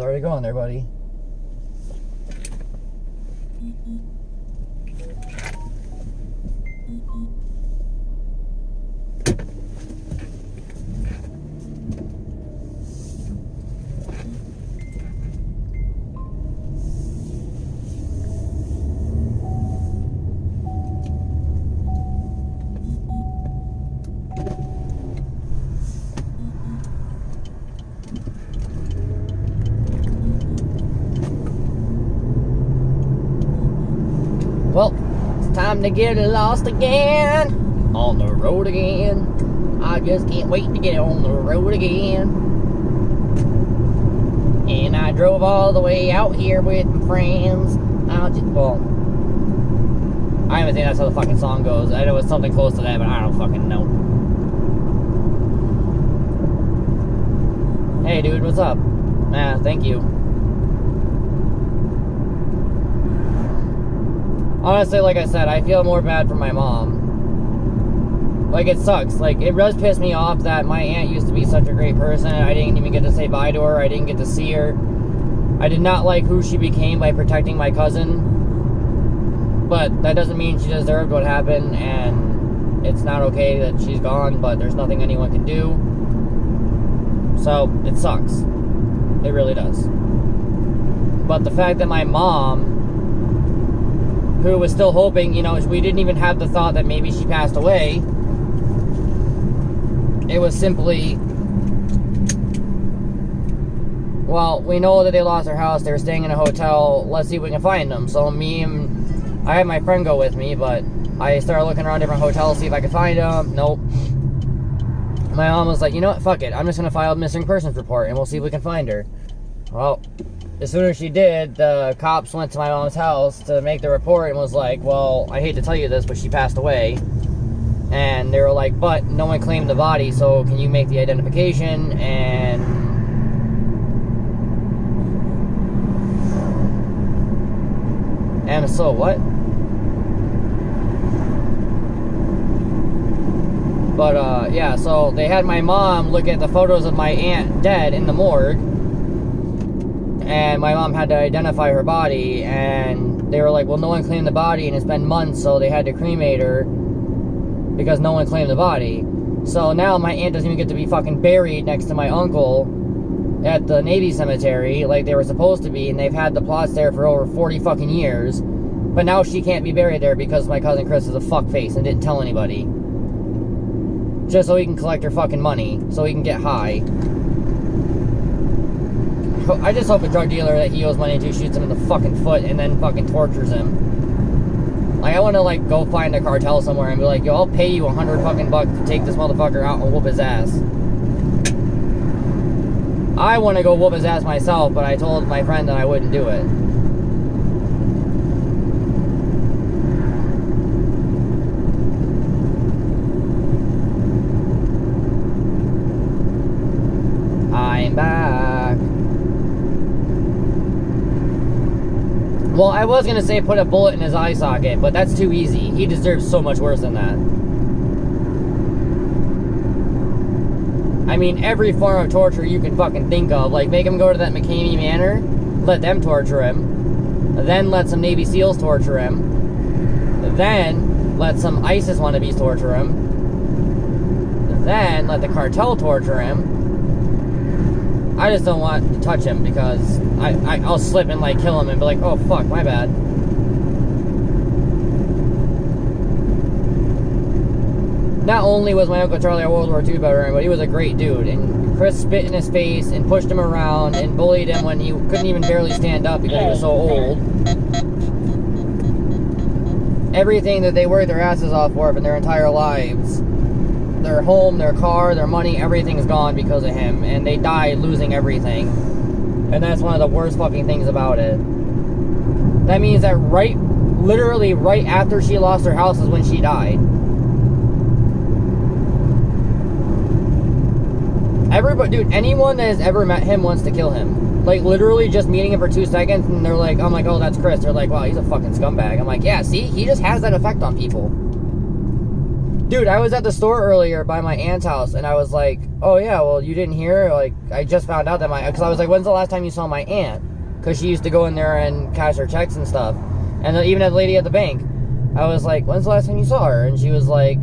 was already going there, buddy. Well, it's time to get lost again. On the road again. I just can't wait to get on the road again. And I drove all the way out here with my friends. I don't even think that's how the fucking song goes. I know it's something close to that, but I don't fucking know. Hey dude, what's up? Thank you. Honestly, like I said, I feel more bad for my mom. Like, it sucks. Like, it does piss me off that my aunt used to be such a great person. I didn't even get to say bye to her. I didn't get to see her. I did not like who she became by protecting my cousin. But that doesn't mean she deserved what happened, and it's not okay that she's gone, but there's nothing anyone can do. So, it sucks. It really does. But the fact that my mom, who was still hoping, you know, we didn't even have the thought that maybe she passed away. It was simply, well, we know that they lost their house, they were staying in a hotel, let's see if we can find them. So I had my friend go with me, but I started looking around different hotels to see if I could find them. Nope. My mom was like, you know what, fuck it, I'm just gonna file a missing persons report and we'll see if we can find her. Well, as soon as she did, the cops went to my mom's house to make the report and was like, well, I hate to tell you this, but she passed away. And they were like, but no one claimed the body, so can you make the identification? And so what? But, yeah, so they had my mom look at the photos of my aunt dead in the morgue. And my mom had to identify her body, and they were like, well, no one claimed the body, and it's been months, so they had to cremate her because no one claimed the body. So now my aunt doesn't even get to be fucking buried next to my uncle at the Navy cemetery like they were supposed to be, and they've had the plots there for over 40 fucking years. But now she can't be buried there because my cousin Chris is a fuckface and didn't tell anybody. Just so he can collect her fucking money, so he can get high. I just hope a drug dealer that he owes money to shoots him in the fucking foot and then fucking tortures him. Like, I want to, like, go find a cartel somewhere and be like, yo, I'll pay you $100 fucking bucks to take this motherfucker out and whoop his ass. I want to go whoop his ass myself, but I told my friend that I wouldn't do it. I'm back. Well, I was going to say put a bullet in his eye socket, but that's too easy. He deserves so much worse than that. I mean, every form of torture you can fucking think of. Like, make him go to that McCamey Manor, let them torture him, then let some Navy SEALs torture him, then let some ISIS wannabes torture him, then let the cartel torture him. I just don't want to touch him because I'll slip and, like, kill him and be like, oh, fuck, my bad. Not only was my Uncle Charlie a World War II veteran, but he was a great dude. And Chris spit in his face and pushed him around and bullied him when he couldn't even barely stand up because he was so old. Everything that they worked their asses off for their entire lives, their home, their car, their money, everything's gone because of him. And they died losing everything. And that's one of the worst fucking things about it. That means that literally right after she lost her house is when she died. Everybody, dude, anyone that has ever met him wants to kill him. Like, literally just meeting him for 2 seconds, and they're like, I'm like, oh, that's Chris. They're like, wow, he's a fucking scumbag. I'm like, yeah, see? He just has that effect on people. Dude, I was at the store earlier by my aunt's house, and I was like, oh yeah, well, you didn't hear? Like, I just found out that because I was like, when's the last time you saw my aunt? Because she used to go in there and cash her checks and stuff. And even the lady at the bank, I was like, when's the last time you saw her? And she was like,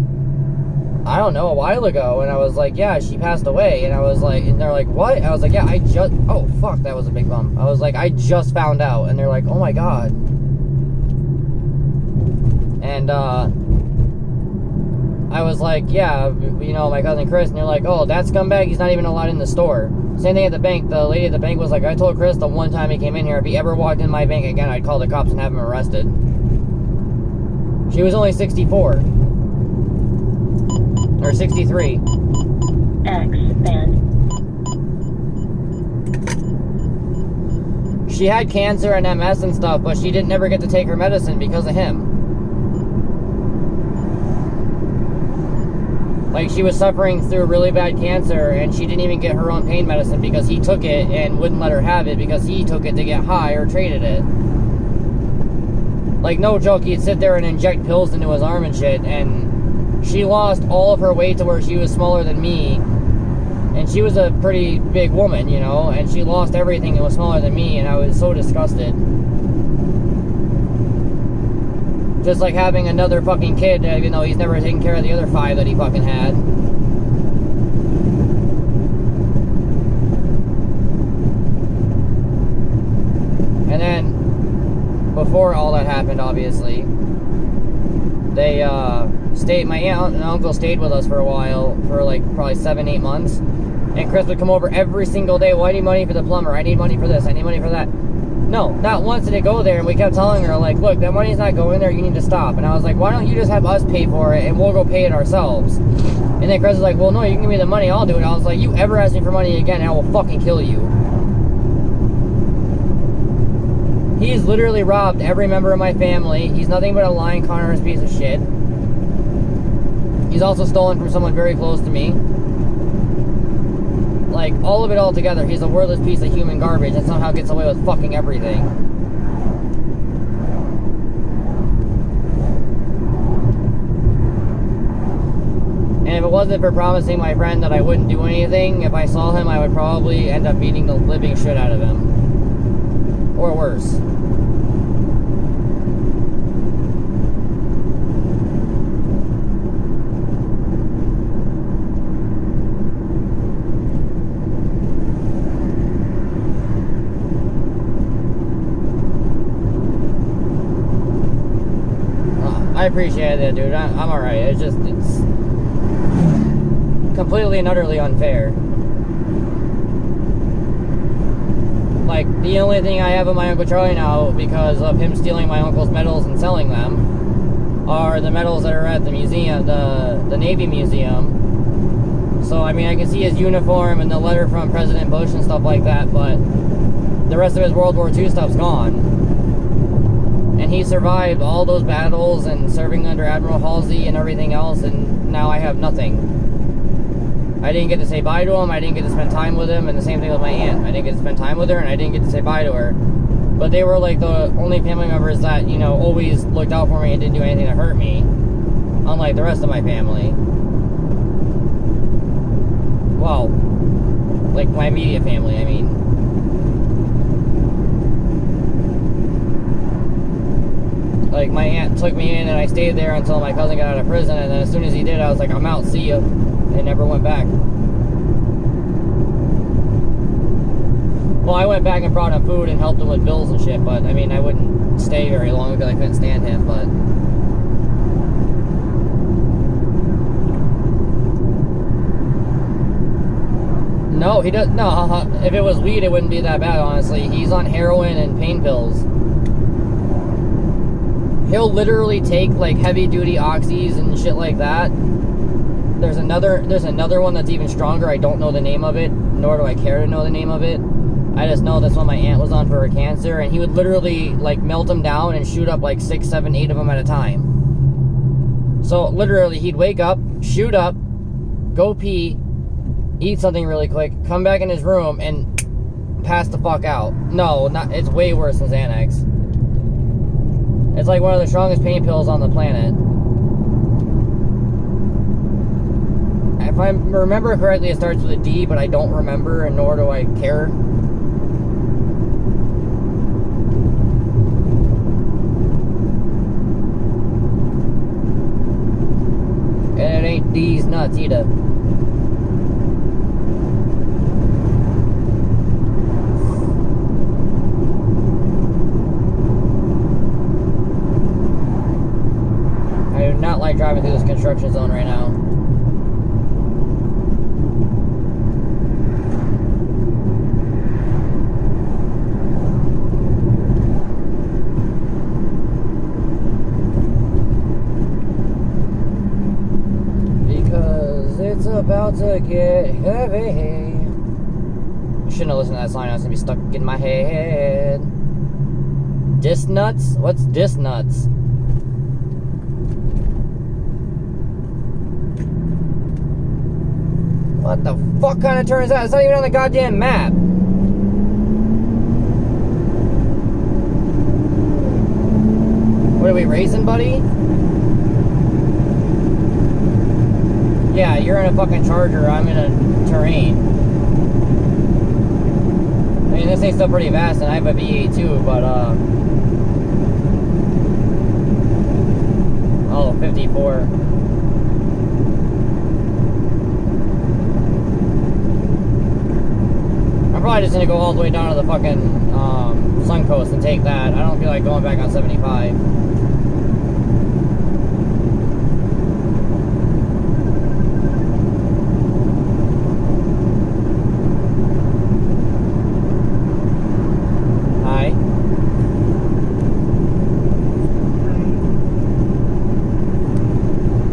I don't know, a while ago. And I was like, yeah, she passed away. And I was like, and they're like, what? I was like, yeah, oh, fuck, that was a big bump. I was like, I just found out. And they're like, oh my God. And, I was like, yeah, you know, my cousin Chris, and they're like, oh, that scumbag, he's not even allowed in the store. Same thing at the bank. The lady at the bank was like, I told Chris the one time he came in here, if he ever walked in my bank again, I'd call the cops and have him arrested. She was only 64. Or 63. Expand. She had cancer and MS and stuff, but she didn't ever get to take her medicine because of him. Like, she was suffering through really bad cancer, and she didn't even get her own pain medicine because he took it and wouldn't let her have it because he took it to get high or traded it. Like, no joke, he'd sit there and inject pills into his arm and shit, and she lost all of her weight to where she was smaller than me, and she was a pretty big woman, you know, and she lost everything and was smaller than me, and I was so disgusted. Just like having another fucking kid, even though he's never taken care of the other 5 that he fucking had. And then, before all that happened, obviously, they, my aunt and uncle stayed with us for a while, for like probably 7-8 months. And Chris would come over every single day, well, I need money for the plumber, I need money for this, I need money for that. No, not once did it go there, and we kept telling her, like, look, that money's not going there, you need to stop. And I was like, why don't you just have us pay for it, and we'll go pay it ourselves? And then Chris was like, well, no, you can give me the money, I'll do it. I was like, you ever ask me for money again, and I will fucking kill you. He's literally robbed every member of my family. He's nothing but a lying, con-artist piece of shit. He's also stolen from someone very close to me. Like, all of it all together, he's a worthless piece of human garbage and somehow gets away with fucking everything. And if it wasn't for promising my friend that I wouldn't do anything, if I saw him, I would probably end up beating the living shit out of him. Or worse. I appreciate it, dude. I'm alright. It's completely and utterly unfair. Like, the only thing I have with my Uncle Charlie now, because of him stealing my uncle's medals and selling them, are the medals that are at the museum, the Navy Museum. So, I mean, I can see his uniform and the letter from President Bush and stuff like that, but the rest of his World War II stuff's gone. And he survived all those battles and serving under Admiral Halsey and everything else, and now I have nothing. I didn't get to say bye to him, I didn't get to spend time with him, and the same thing with my aunt. I didn't get to spend time with her, and I didn't get to say bye to her. But they were like the only family members that, you know, always looked out for me and didn't do anything to hurt me. Unlike the rest of my family. Well, like my immediate family, I mean. Like, my aunt took me in and I stayed there until my cousin got out of prison, and then as soon as he did, I was like, I'm out, see ya. And never went back. Well, I went back and brought him food and helped him with bills and shit, but, I mean, I wouldn't stay very long because I couldn't stand him, but... No, he does. No, if it was weed, it wouldn't be that bad, honestly. He's on heroin and pain pills. He'll literally take, like, heavy-duty oxys and shit like that. There's another one that's even stronger. I don't know the name of it, nor do I care to know the name of it. I just know that's what my aunt was on for her cancer, and he would literally, like, melt them down and shoot up, like, 6, 7, 8 of them at a time. So, literally, he'd wake up, shoot up, go pee, eat something really quick, come back in his room, and pass the fuck out. No, it's way worse than Xanax. It's like one of the strongest pain pills on the planet. If I remember correctly, it starts with a D, but I don't remember, and nor do I care. And it ain't D's nuts either. I do not like driving through this construction zone right now. Because it's about to get heavy. I shouldn't have listened to that song. I was going to be stuck in my head. Disc nuts? What's disc nuts? What the fuck kind of turn is that? It's not even on the goddamn map. What are we racing, buddy? Yeah, you're in a fucking Charger. I'm in a Terrain. I mean, this thing's still pretty fast, and I have a V8 too, but oh, 54. I'm probably just gonna go all the way down to the fucking Suncoast and take that. I don't feel like going back on 75. Hi.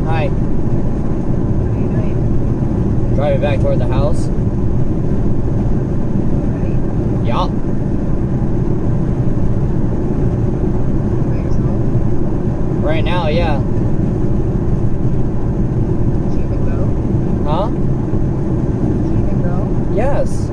Hi. Driving back toward the house. Yup. Right now, yeah. Huh? Yes.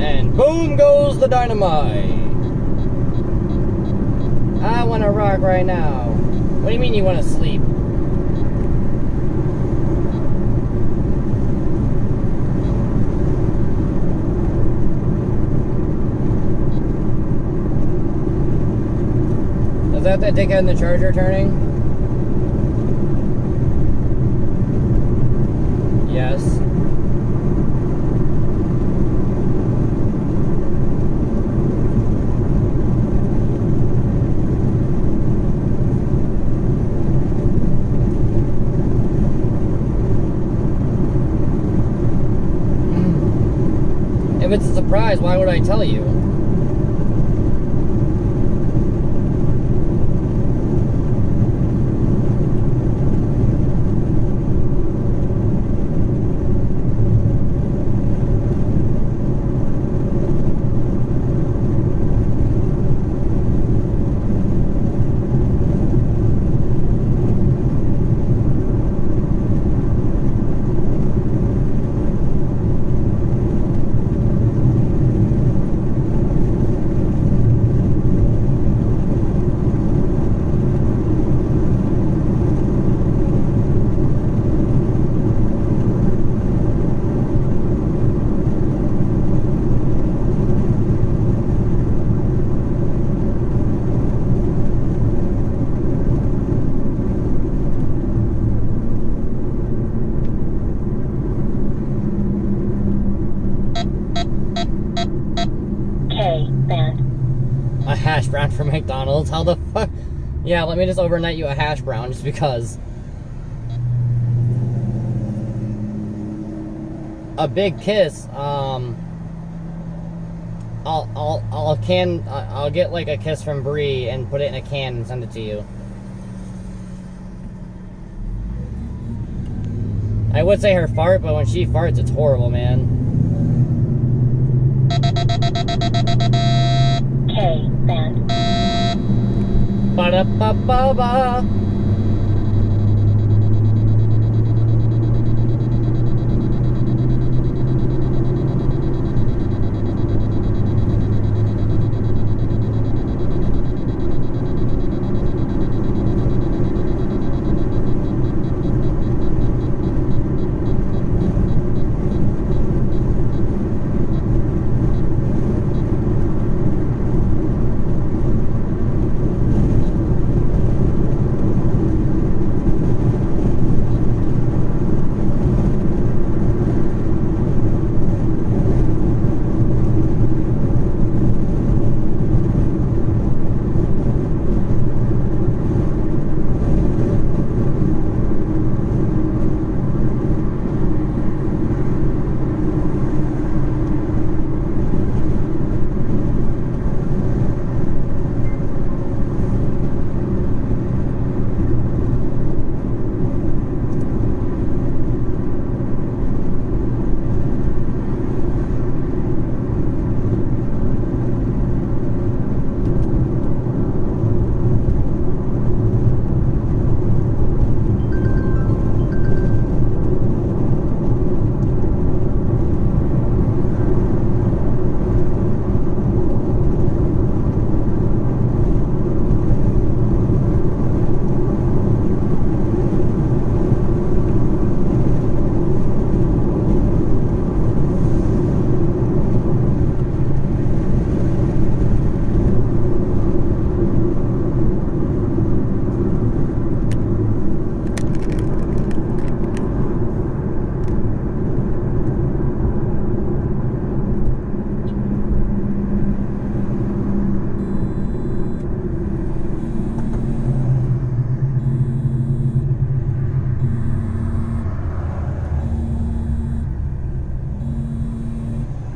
And boom goes the dynamite. I want to rock right now. What do you mean you want to sleep? Is that the dickhead in the Charger turning? Yes. If it's a surprise, why would I tell you? A hash brown from McDonald's? How the fuck? Yeah, let me just overnight you a hash brown just because. A big kiss, I'll get like a kiss from Brie and put it in a can and send it to you. I would say her fart, but when she farts, it's horrible, man. K band. Ba-da-ba-ba-ba.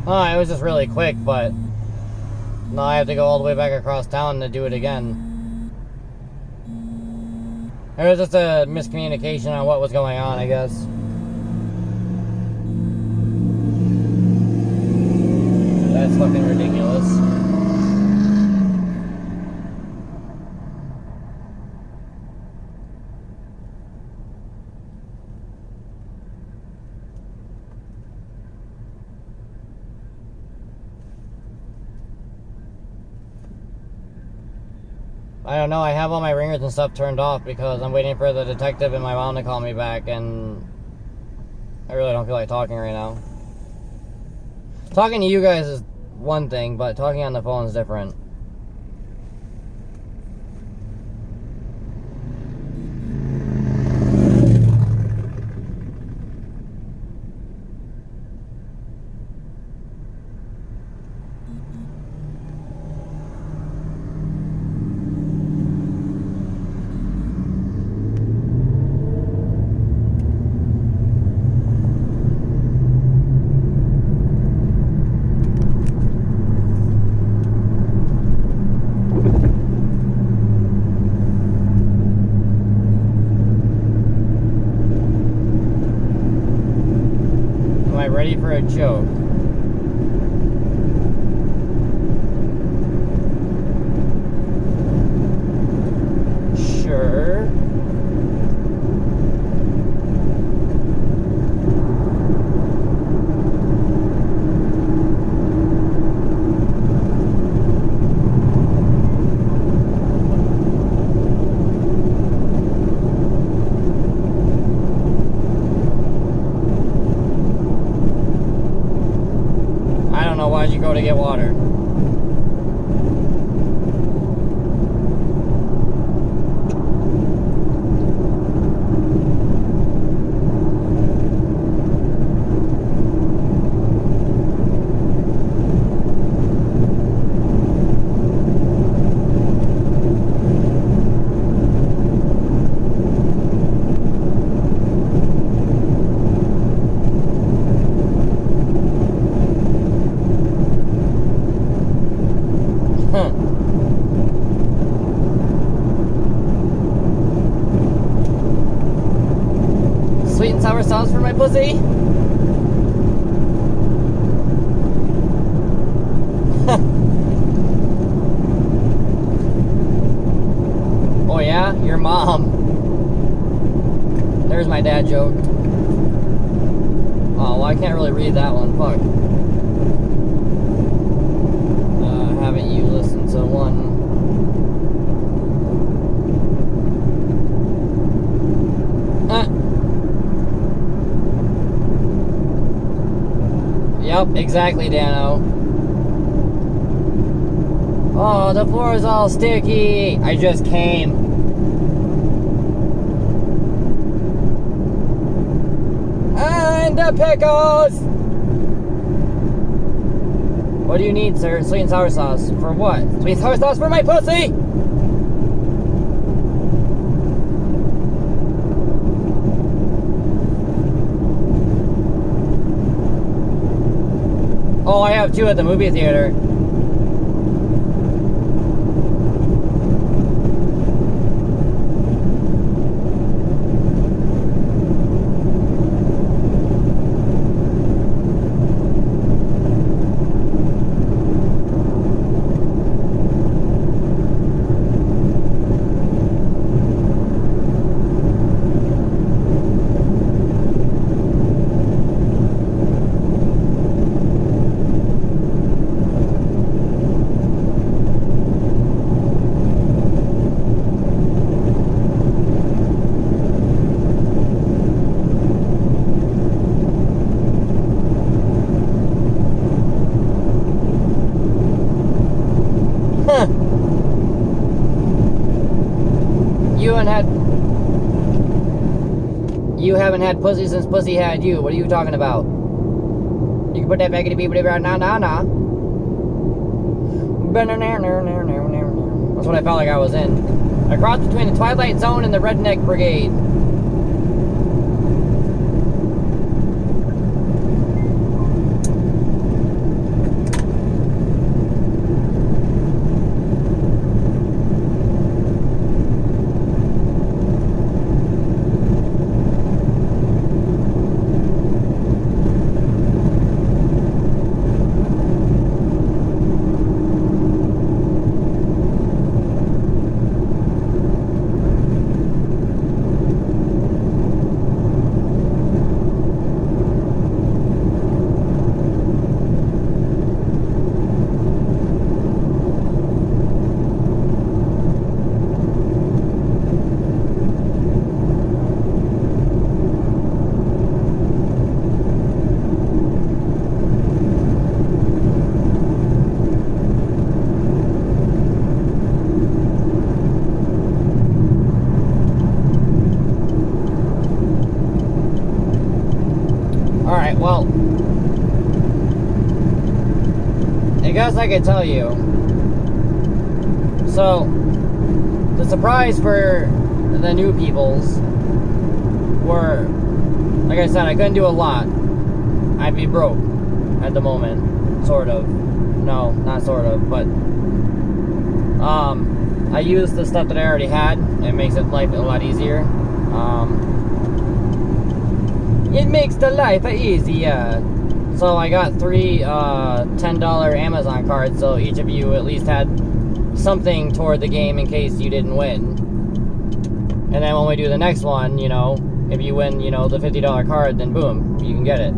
Oh, it was just really quick, but now I have to go all the way back across town to do it again. There was just a miscommunication on what was going on, I guess. That's fucking ridiculous. I don't know. I have all my ringers and stuff turned off because I'm waiting for the detective and my mom to call me back, and I really don't feel like talking right now. Talking to you guys is one thing, but talking on the phone is different. Ready for a joke. Sure. Why'd you go to get water? Sweet and sour sauce for my pussy? Oh yeah? Your mom. There's my dad joke. Oh, well, I can't really read that one. Fuck. Haven't you listened to one? Yep, exactly, Dano. Oh, the floor is all sticky. I just came. And the pickles! What do you need, sir? Sweet and sour sauce. For what? Sweet and sour sauce for my pussy! Oh, I have two at the movie theater. You haven't had pussy since pussy had you. What are you talking about? You can put that back in the baby right now, nah. That's what I felt like I was in. I crossed between the Twilight Zone and the Redneck Brigade. Alright, well, I guess I could tell you. So, the surprise for the new peoples were, like I said, I couldn't do a lot. I'd be broke at the moment, sort of. No, not sort of, but I used the stuff that I already had. It makes life a lot easier. It makes the life easier. So I got 3 $10 Amazon cards, so each of you at least had something toward the game in case you didn't win. And then when we do the next one, you know, if you win, you know, the $50 card, then boom, you can get it.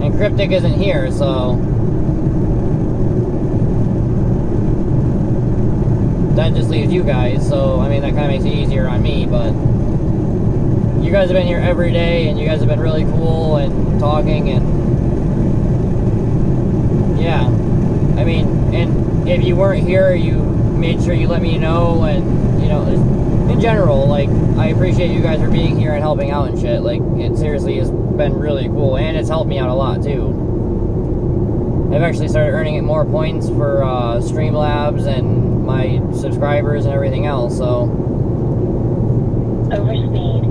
And Cryptic isn't here, so that just leaves you guys. So, I mean, that kind of makes it easier on me, but you guys have been here every day, and you guys have been really cool and talking, and yeah. I mean, and if you weren't here, you made sure you let me know, and, you know, in general, like, I appreciate you guys for being here and helping out and shit. Like, it seriously has been really cool, and it's helped me out a lot, too. I've actually started earning more points for Streamlabs and my subscribers and everything else, so. Overspeed.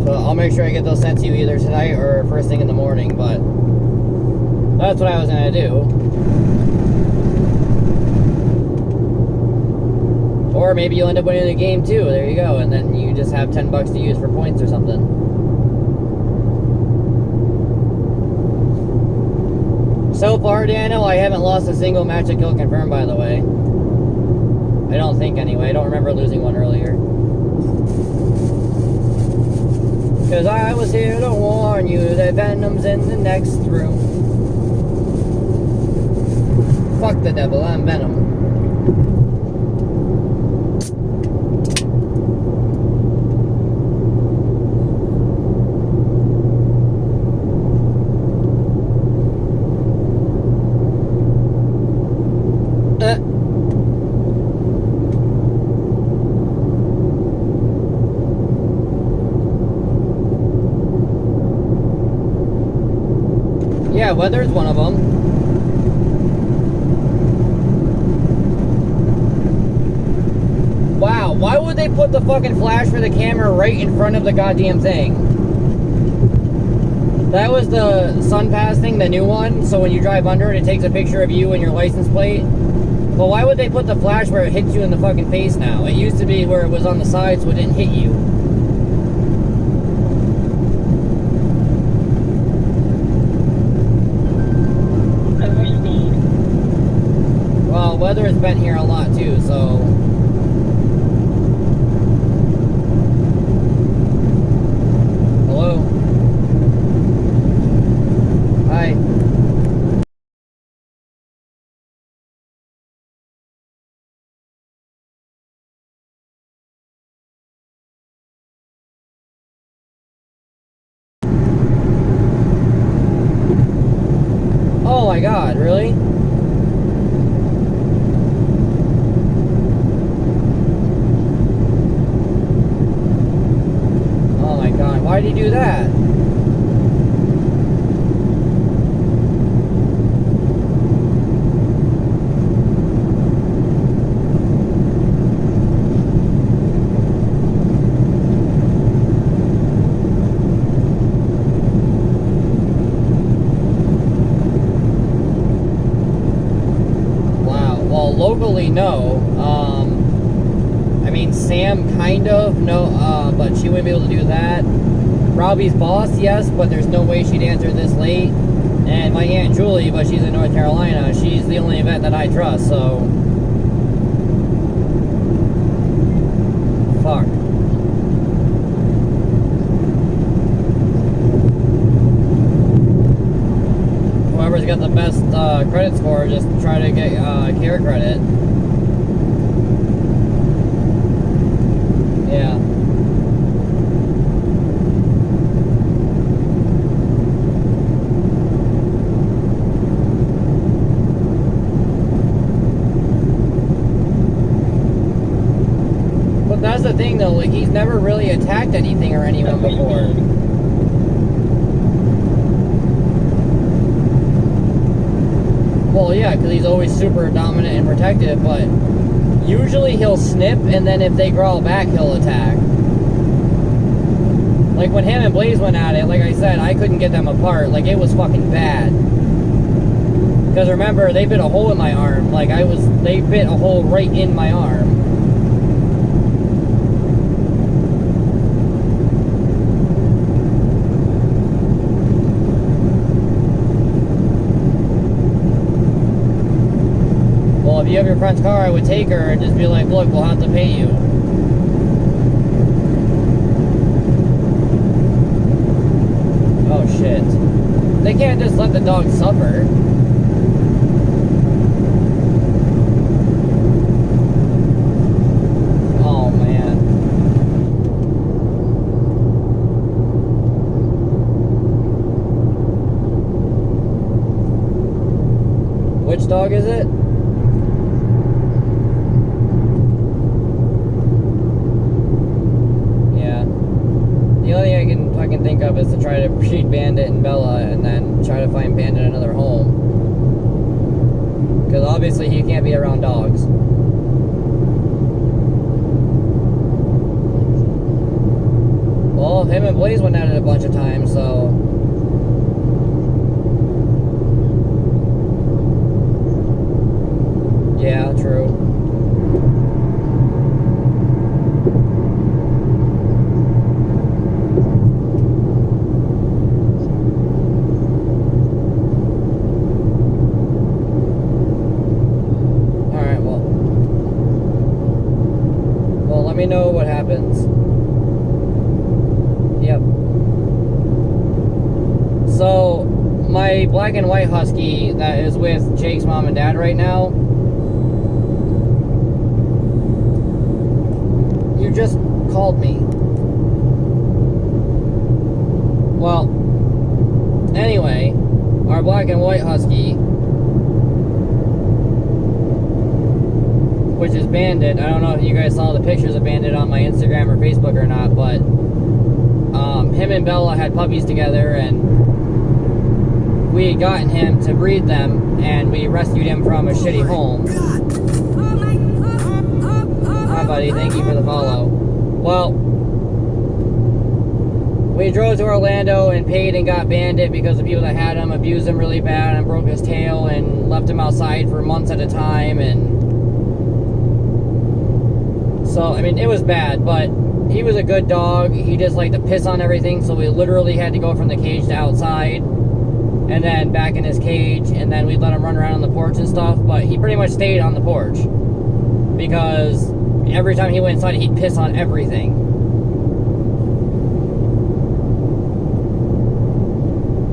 So I'll make sure I get those sent to you either tonight or first thing in the morning, but that's what I was gonna do. Or maybe you'll end up winning the game too, there you go, and then you just have $10 to use for points or something. So far, Daniel, I haven't lost a single match at Kill Confirmed, by the way. I don't think, anyway. I don't remember losing one earlier. Because I was here to warn you that Venom's in the next room. Fuck the devil, I'm Venom. Yeah, weather's one of them. Wow, why would they put the fucking flash for the camera right in front of the goddamn thing? That was the SunPass thing, the new one, so when you drive under it, it takes a picture of you and your license plate. But why would they put the flash where it hits you in the fucking face now? It used to be where it was on the side so it didn't hit you. Well, weather has been here a lot too, so. Hello? Hi. Oh my god, really? Why'd he do that? Wow, well, locally, no. I mean, Sam, kind of, no, but she wouldn't be able to do that. Robbie's boss, yes, but there's no way she'd answer this late. And my Aunt Julie, but she's in North Carolina. She's the only event that I trust, so. Fuck. Whoever's got the best credit score, just try to get care credit. Yeah. he's never really attacked anything or anyone before. Well, yeah, because he's always super dominant and protective, but usually he'll snip, and then if they growl back, he'll attack. Like when him and Blaze went at it, like I said, I couldn't get them apart. Like, it was fucking bad. Because remember, they bit a hole in my arm. Like, they bit a hole right in my arm. Well, if you have your friend's car, I would take her and just be like, look, we'll have to pay you. Oh, shit. They can't just let the dog suffer. Oh, man. Which dog is it? The only thing I can fucking think of is to try to breed Bandit and Bella and then try to find Bandit another home. Because obviously he can't be around dogs. Well, him and Blaze went at it a bunch of times, so... Yeah, true. Let me know what happens. Yep. So, my black and white husky that is with Jake's mom and dad right now, you just called me. Well, anyway, our black and white husky, which is Bandit. I don't know if you guys saw the pictures of Bandit on my Instagram or Facebook or not, but him and Bella had puppies together, and we had gotten him to breed them, and we rescued him from a shitty home. Hi, buddy. Thank you for the follow. Well, we drove to Orlando and paid and got Bandit because the people that had him abused him really bad and broke his tail and left him outside for months at a time, and so, I mean, it was bad, but he was a good dog. He just liked to piss on everything, so we literally had to go from the cage to outside and then back in his cage, and then we'd let him run around on the porch and stuff, but he pretty much stayed on the porch because every time he went inside, he'd piss on everything.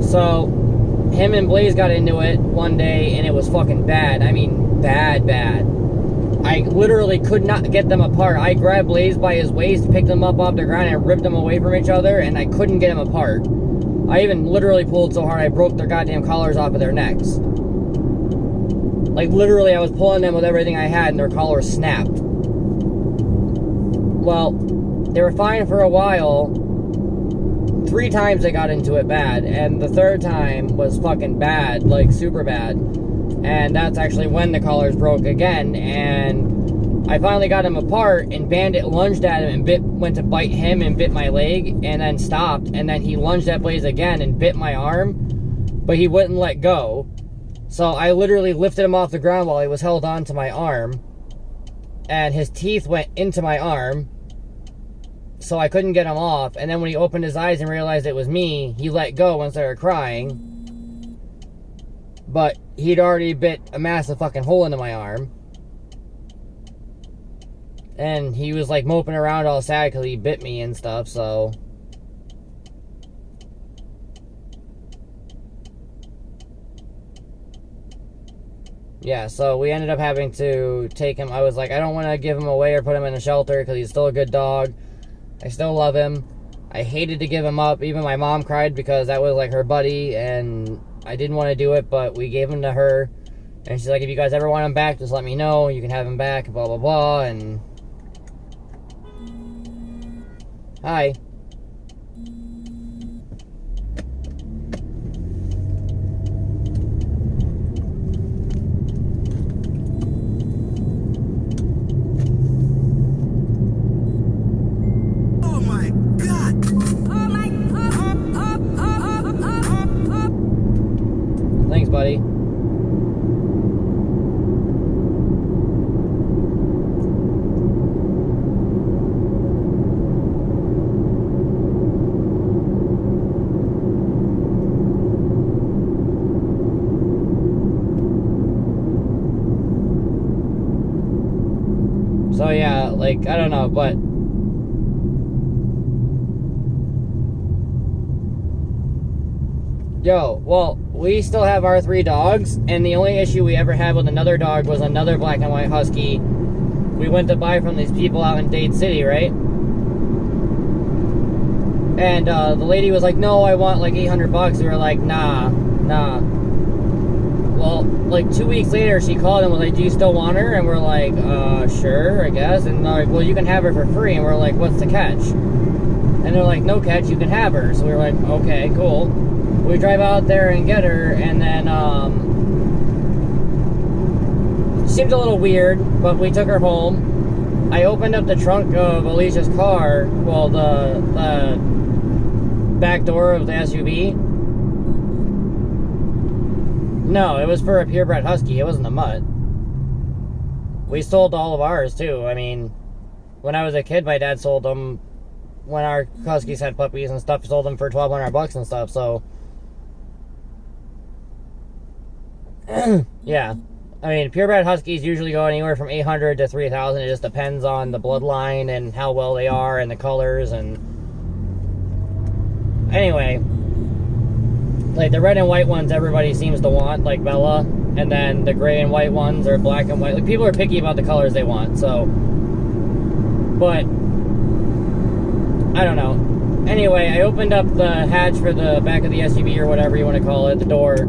So, him and Blaze got into it one day, and it was fucking bad. I mean, bad, bad. I literally could not get them apart. I grabbed Blaze by his waist, picked him up off the ground, and ripped them away from each other, and I couldn't get them apart. I even literally pulled so hard I broke their goddamn collars off of their necks. Like, literally, I was pulling them with everything I had, and their collars snapped. Well, they were fine for a while. 3 times they got into it bad, and the 3rd time was fucking bad, like, super bad. And that's actually when the collars broke again, and I finally got him apart, and Bandit lunged at him and went to bite him and bit my leg, and then stopped, and then he lunged at Blaze again and bit my arm, but he wouldn't let go. So I literally lifted him off the ground while he was held on to my arm, and his teeth went into my arm, so I couldn't get him off, and then when he opened his eyes and realized it was me, he let go and started crying. But he'd already bit a massive fucking hole into my arm. And he was like moping around all sad because he bit me and stuff, so. Yeah, so we ended up having to take him. I was like, I don't want to give him away or put him in a shelter because he's still a good dog. I still love him. I hated to give him up. Even my mom cried because that was like her buddy, and I didn't want to do it, but we gave him to her. And she's like, if you guys ever want him back, just let me know. You can have him back, blah, blah, blah. And Hi. Oh my God! Thanks, buddy. So yeah, like, I don't know, but yo, well, we still have our 3 dogs, and the only issue we ever had with another dog was another black and white husky we went to buy from these people out in Dade City, right? And the lady was like, no, I want like $800. We were like, nah. Well, like 2 weeks later, she called and was like, do you still want her? And we're like, sure, I guess. And they're like, well, you can have her for free. And we're like, what's the catch? And they're like, no catch, you can have her. So we were like, okay, cool. We drive out there and get her, and then, seemed a little weird, but we took her home. I opened up the trunk of Alicia's car, well, the back door of the SUV. No, it was for a purebred husky. It wasn't a mutt. We sold all of ours, too. I mean, when I was a kid, my dad sold them when our huskies had puppies and stuff. Sold them for $1,200 and stuff, so... yeah. I mean, purebred huskies usually go anywhere from $800 to $3,000. It just depends on the bloodline and how well they are and the colors and... Anyway... like the red and white ones everybody seems to want, like Bella, and then the gray and white ones are black and white. Like, people are picky about the colors they want, so, but I don't know. Anyway, I opened up the hatch for the back of the SUV or whatever you want to call it, the door,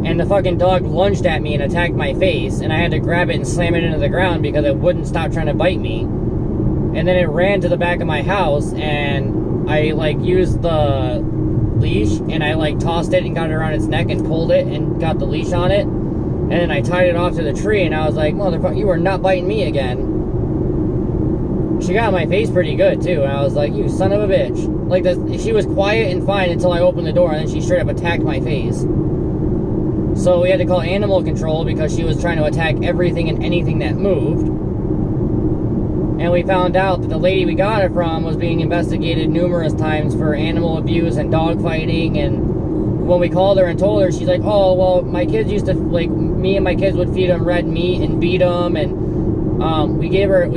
and the fucking dog lunged at me and attacked my face, and I had to grab it and slam it into the ground because it wouldn't stop trying to bite me. And then it ran to the back of my house, and I like used the leash and I like tossed it and got it around its neck and pulled it and got the leash on it, and then I tied it off to the tree, and I was like, motherfucker, you are not biting me again. She got my face pretty good too, and I was like, you son of a bitch. Like, she was quiet and fine until I opened the door, and then she straight up attacked my face. So we had to call animal control because she was trying to attack everything and anything that moved. And we found out that the lady we got it from was being investigated numerous times for animal abuse and dog fighting. And when we called her and told her, she's like, oh, well, my kids used to, like, me and my kids would feed them red meat and beat them. And we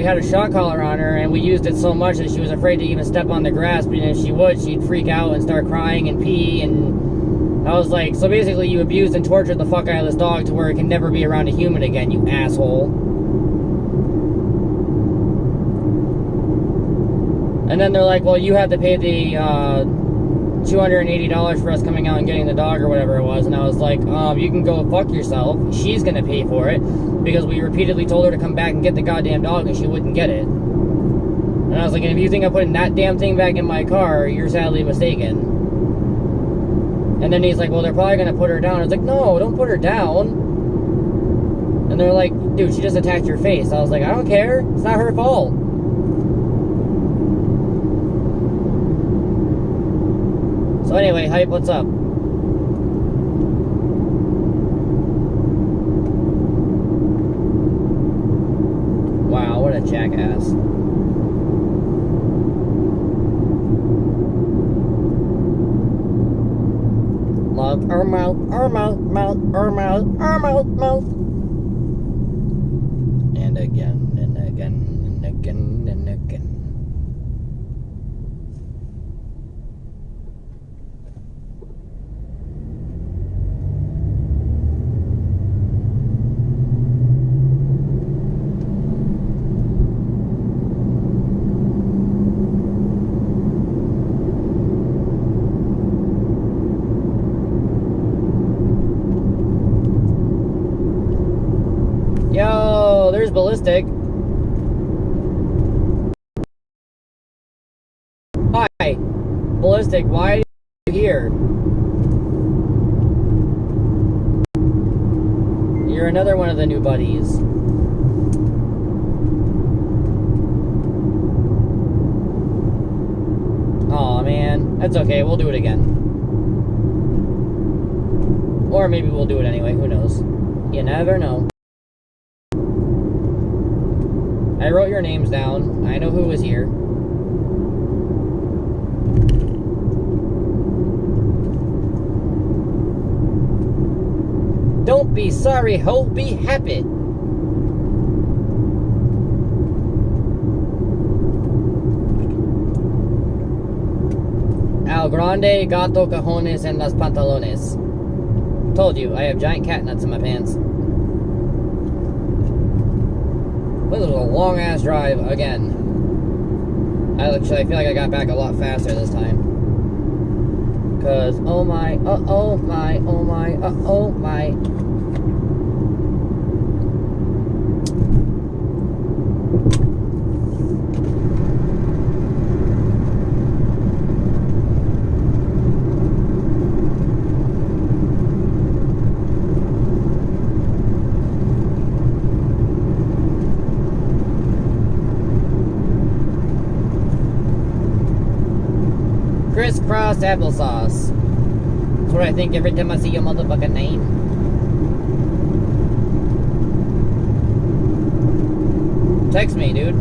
had a shock collar on her, and we used it so much that she was afraid to even step on the grass. But if she would, she'd freak out and start crying and pee. And I was like, so basically you abused and tortured the fuck out of this dog to where it can never be around a human again, you asshole. And then they're like, well, you have to pay the $280 for us coming out and getting the dog or whatever it was. And I was like, you can go fuck yourself. She's going to pay for it because we repeatedly told her to come back and get the goddamn dog and she wouldn't get it. And I was like, and if you think I'm putting that damn thing back in my car, you're sadly mistaken. And then he's like, well, they're probably going to put her down. I was like, no, don't put her down. And they're like, dude, she just attacked your face. I was like, I don't care. It's not her fault. So anyway, Hype, what's up? Wow, what a jackass. Love our mouth. And again, and again, and again, and again. Yo, there's Ballistic. Mystic, why are you here? You're another one of the new buddies. Aw, man. That's okay, we'll do it again. Or maybe we'll do it anyway, who knows? You never know. I wrote your names down. I know who was here. Don't be sorry, ho, be happy. Al Grande, gato, cajones, and las pantalones. Told you, I have giant cat nuts in my pants. This was a long ass drive again. I feel like I got back a lot faster this time. Cause oh my, oh my, oh my, oh my. Crisscross applesauce. That's what I think every time I see your motherfucking name. Text me, dude.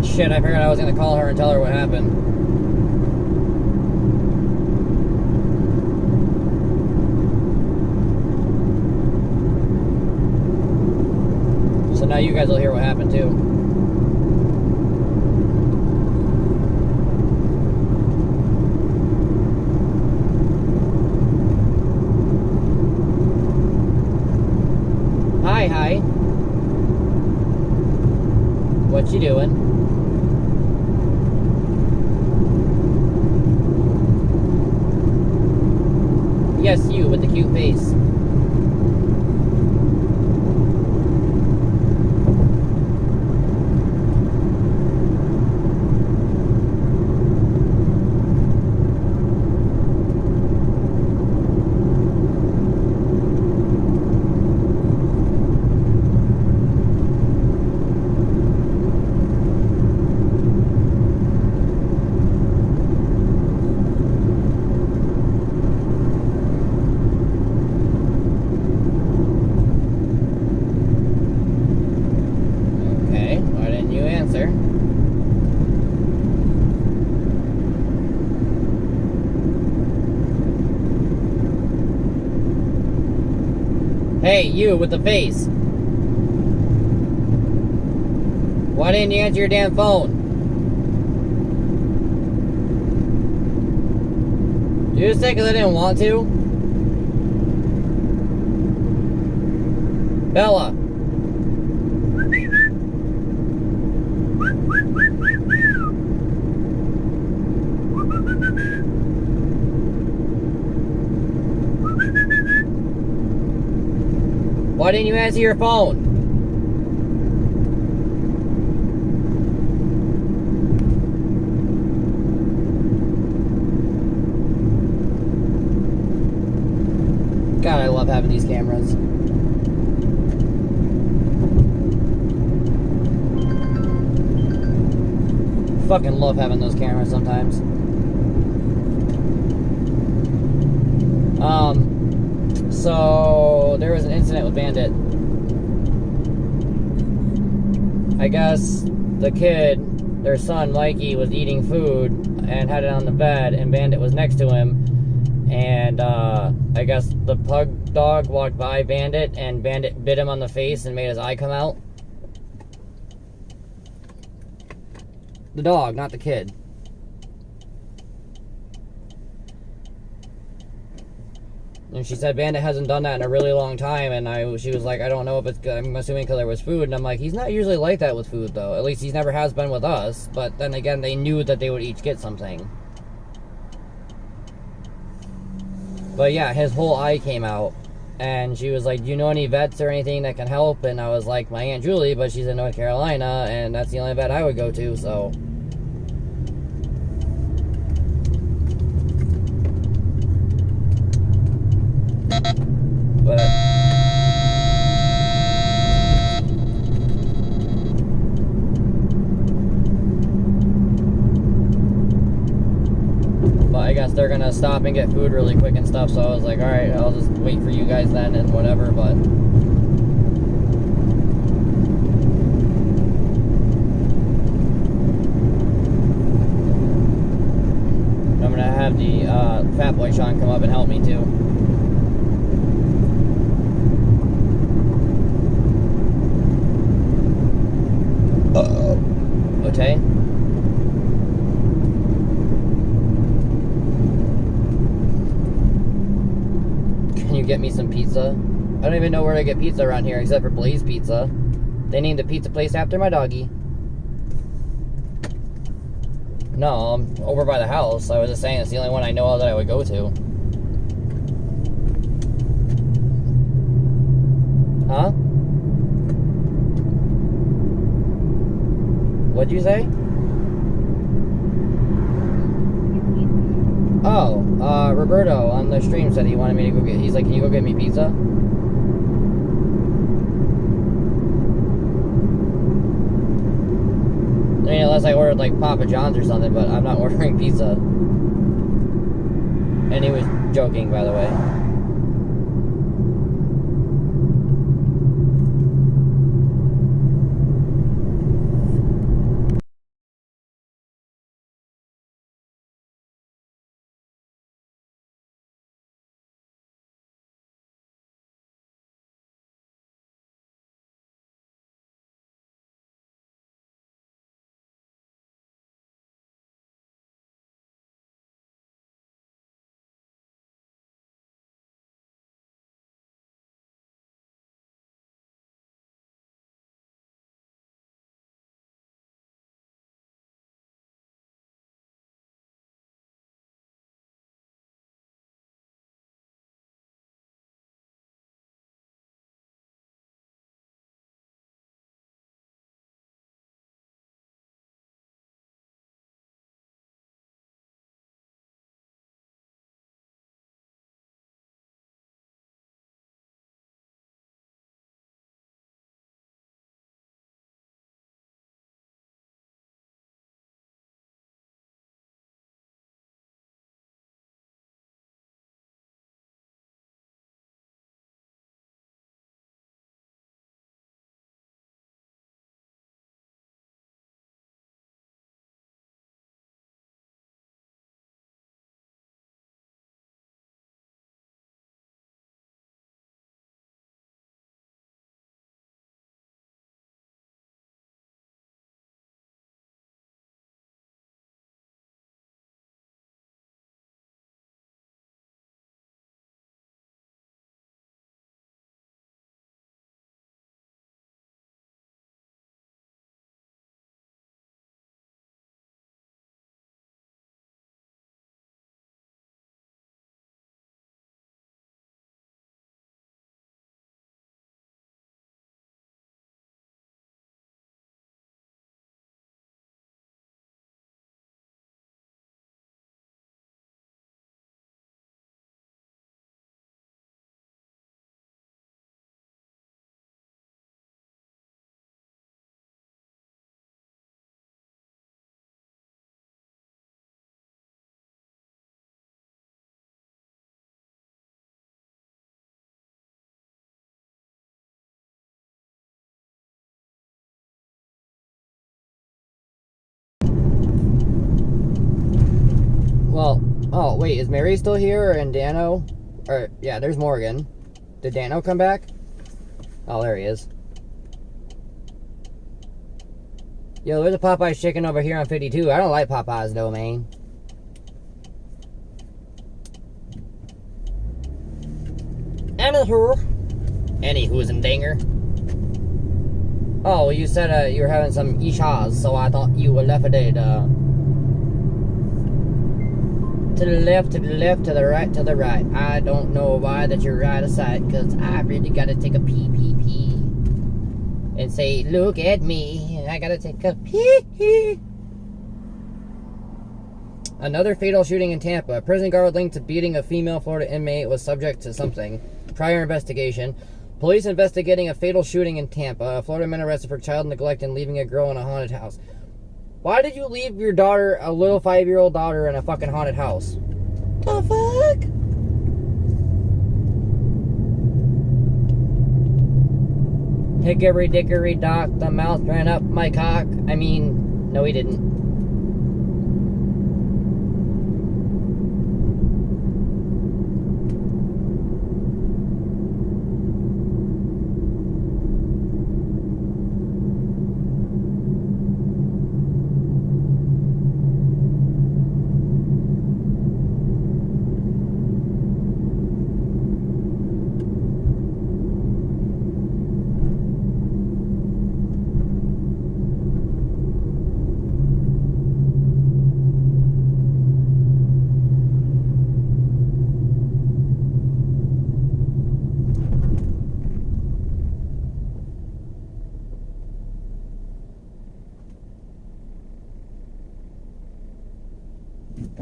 Shit, I figured I was gonna call her and tell her what happened. So now you guys will hear what happened too. Hi. What you doing? Yes, you with the cute face. Hey, you with the face. Why didn't you answer your damn phone? Did you just say because I didn't want to? Bella. Why didn't you answer your phone? God, I love having these cameras. Fucking love having those cameras sometimes. So there was an incident with Bandit. I guess the kid, their son Mikey, was eating food and had it on the bed, and Bandit was next to him. And I guess the pug dog walked by Bandit, and Bandit bit him on the face and made his eye come out. The dog, not the kid. And she said Bandit hasn't done that in a really long time, and she was like, I don't know if it's good. I'm assuming because there was food, and I'm like, he's not usually like that with food, though. At least he never has been with us, but then again, they knew that they would each get something. But yeah, his whole eye came out, And she was like, do you know any vets or anything that can help? And I was like, my Aunt Julie, but she's in North Carolina, and that's the only vet I would go to, so. But I guess they're gonna stop and get food really quick and stuff, so I was like, alright, I'll just wait for you guys then and whatever, but I'm gonna have the Fat Boy Sean come up and help me too. Okay. Can you get me some pizza? I don't even know where to get pizza around here except for Blaze Pizza. They named the pizza place after my doggy. No, I'm over by the house. I was just saying it's the only one I know of that I would go to. Huh? What'd you say? Oh, Roberto on the stream said he wanted me to go get, he's like, can you go get me pizza? I mean, unless I ordered like Papa John's or something, but I'm not ordering pizza. And he was joking, by the way. Well, oh, wait, is Mary still here and Dano? Or, yeah, there's Morgan. Did Dano come back? Oh, there he is. Yo, there's a Popeye's chicken over here on 52. I don't like Popeyes, though, man. Anywho's and dinger. Oh, well, you said you were having some ishas, so I thought you were left dead. to the left, to the left, to the right, to the right. I don't know why that you're out of sight, cause I really gotta take a pee. And say, look at me, I gotta take a pee. Another fatal shooting in Tampa. A prison guard linked to beating a female Florida inmate was subject to something. Prior investigation. Police investigating a fatal shooting in Tampa. A Florida man arrested for child neglect and leaving a girl in a haunted house. Why did you leave your daughter, a little 5-year-old daughter, in a fucking haunted house? The fuck? Hickory dickory dock, the mouth ran up my cock. I mean, no he didn't.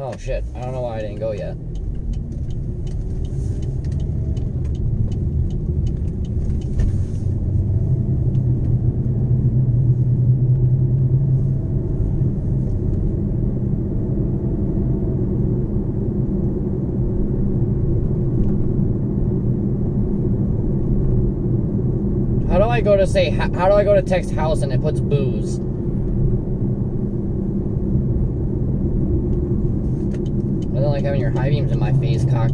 Oh shit, I don't know why I didn't go yet. How do I go to text house and it puts booze? I don't like having your high beams in my face, cock.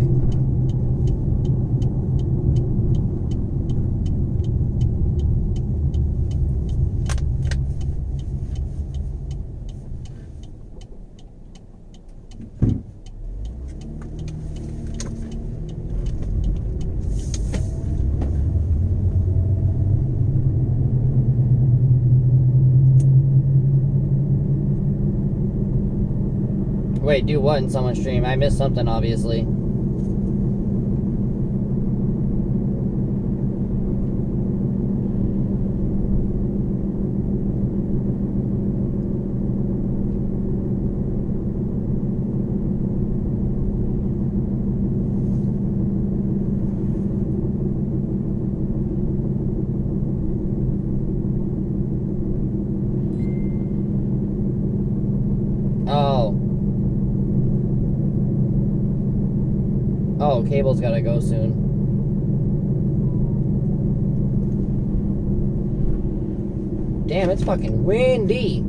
Wait, do what in someone's stream? I missed something, obviously. Oh, cable's gotta go soon. Damn, it's fucking windy.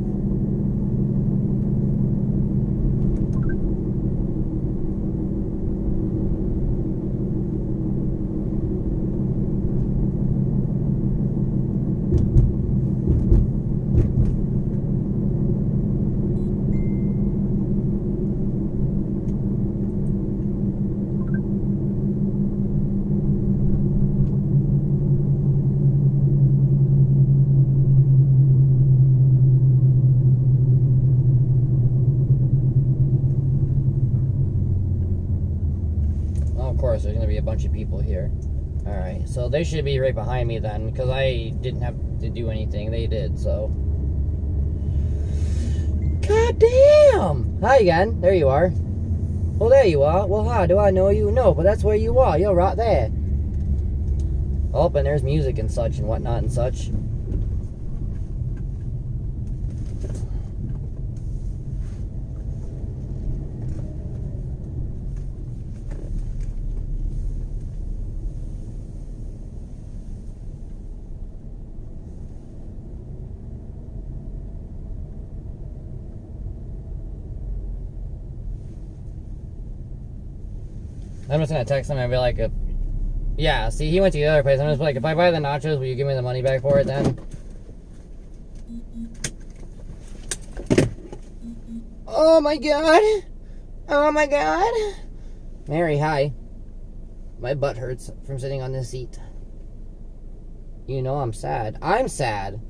There's gonna be a bunch of people here. Alright, so they should be right behind me then, because I didn't have to do anything. They did, so. God damn! Hi again. There you are. Well, there you are. Well, hi, do I know you? No, but that's where you are. You're right there. Oh, and there's music and such and whatnot and such. I'm just gonna text him and be like, yeah, see, he went to the other place. I'm just like, if I buy the nachos, will you give me the money back for it then? Oh my god! Oh my god! Mary, hi. My butt hurts from sitting on this seat. You know I'm sad. I'm sad.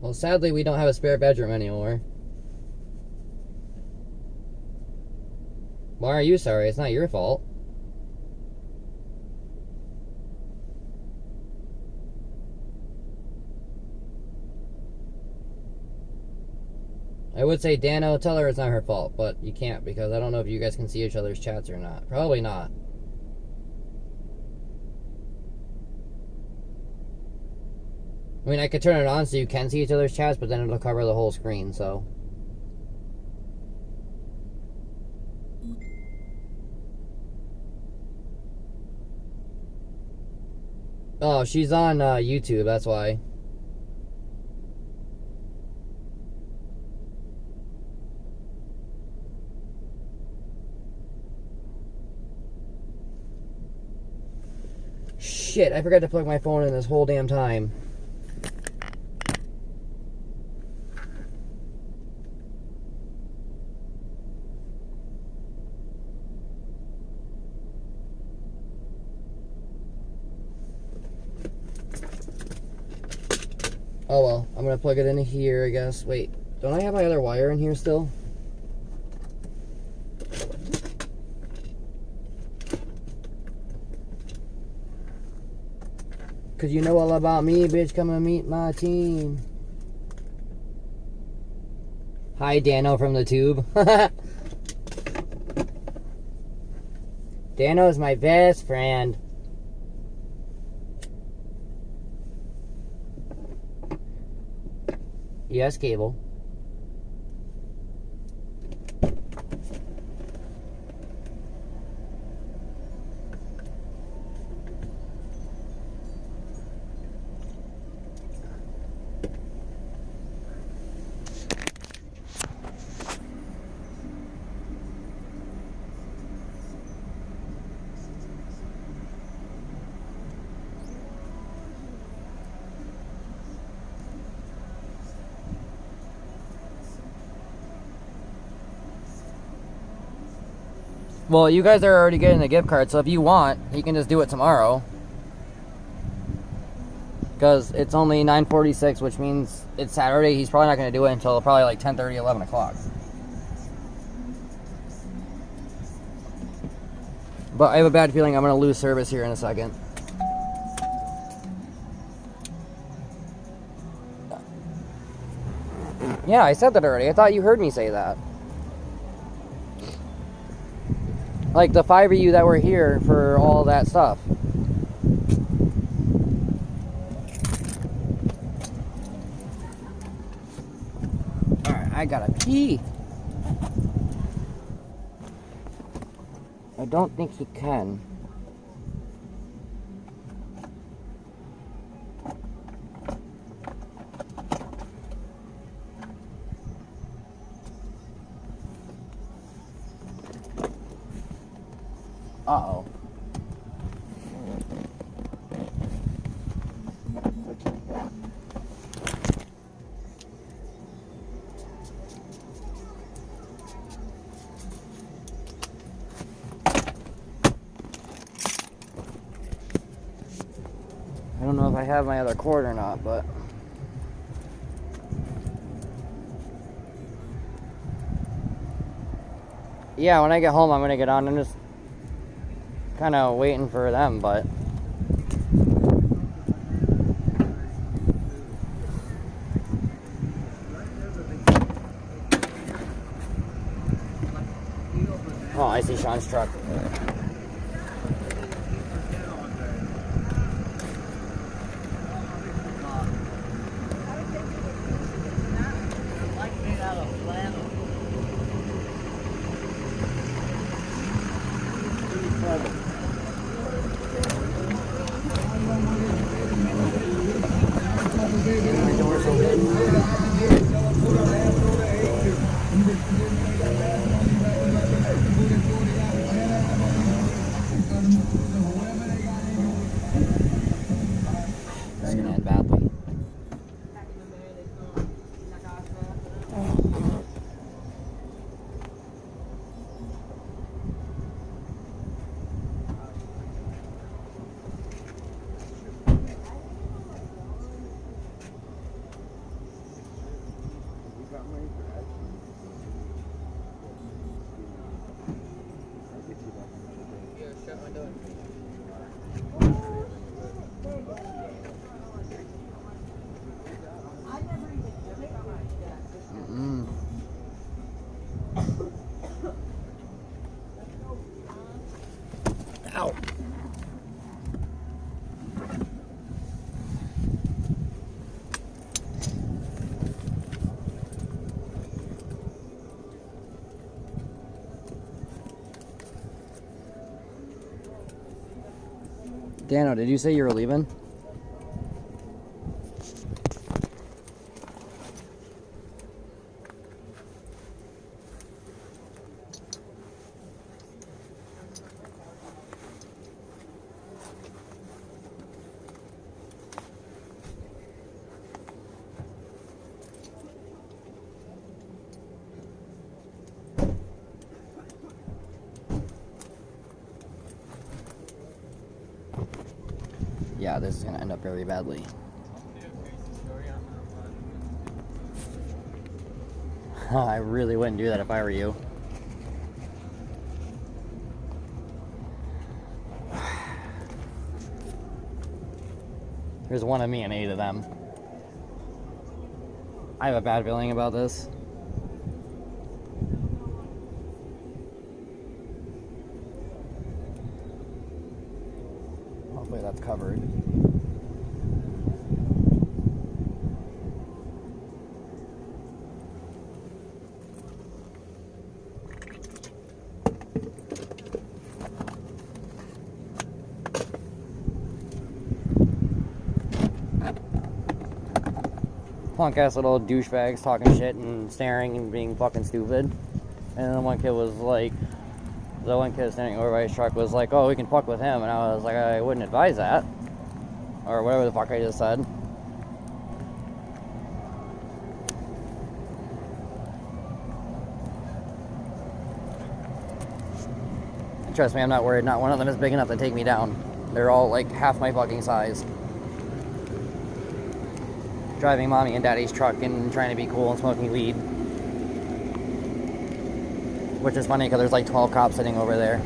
Well, sadly, we don't have a spare bedroom anymore. Why are you sorry? It's not your fault. I would say, Dano, tell her it's not her fault, but you can't because I don't know if you guys can see each other's chats or not. Probably not. I mean, I could turn it on so you can see each other's chats, but then it'll cover the whole screen, so. Oh, she's on YouTube, that's why. Shit, I forgot to plug my phone in this whole damn time. Oh well, I'm gonna plug it in here, I guess. Wait, don't I have my other wire in here still? Cause you know all about me, bitch. Come and meet my team. Hi, Dano from the tube. Dano's my best friend. Yes, cable. Well, you guys are already getting the gift card, so if you want, you can just do it tomorrow. Because it's only 9:46, which means it's Saturday. He's probably not going to do it until probably like 10:30, 11 o'clock. But I have a bad feeling I'm going to lose service here in a second. Yeah, I said that already. I thought you heard me say that. Like the 5 of you that were here for all that stuff. Alright, I gotta pee. I don't think he can. Uh-oh. I don't know if I have my other cord or not, but... Yeah, when I get home, I'm gonna get on. I'm just kind of waiting for them, but... Oh, I see Sean's truck. Mm. Ow. Dano, did you say you were leaving? Yeah, this is gonna end up very badly. I really wouldn't do that if I were you. There's one of me and 8 of them. I have a bad feeling about this. Hopefully that's covered. Punk ass little douchebags talking shit and staring and being fucking stupid. And then one kid was like, the one kid standing over by his truck was like, oh, we can fuck with him. And I was like, I wouldn't advise that. Or whatever the fuck I just said. And trust me, I'm not worried. Not one of them is big enough to take me down. They're all like half my fucking size. Driving mommy and daddy's truck and trying to be cool and smoking weed. Which is funny because there's like 12 cops sitting over there.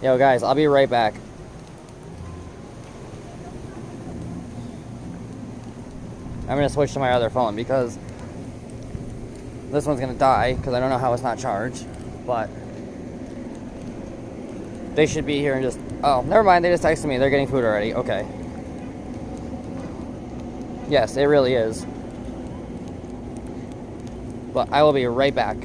Yo guys, I'll be right back. I'm gonna switch to my other phone because this one's gonna die because I don't know how it's not charged. But they should be here and just, oh, never mind, they just texted me, they're getting food already. Okay. Yes, it really is. But I will be right back.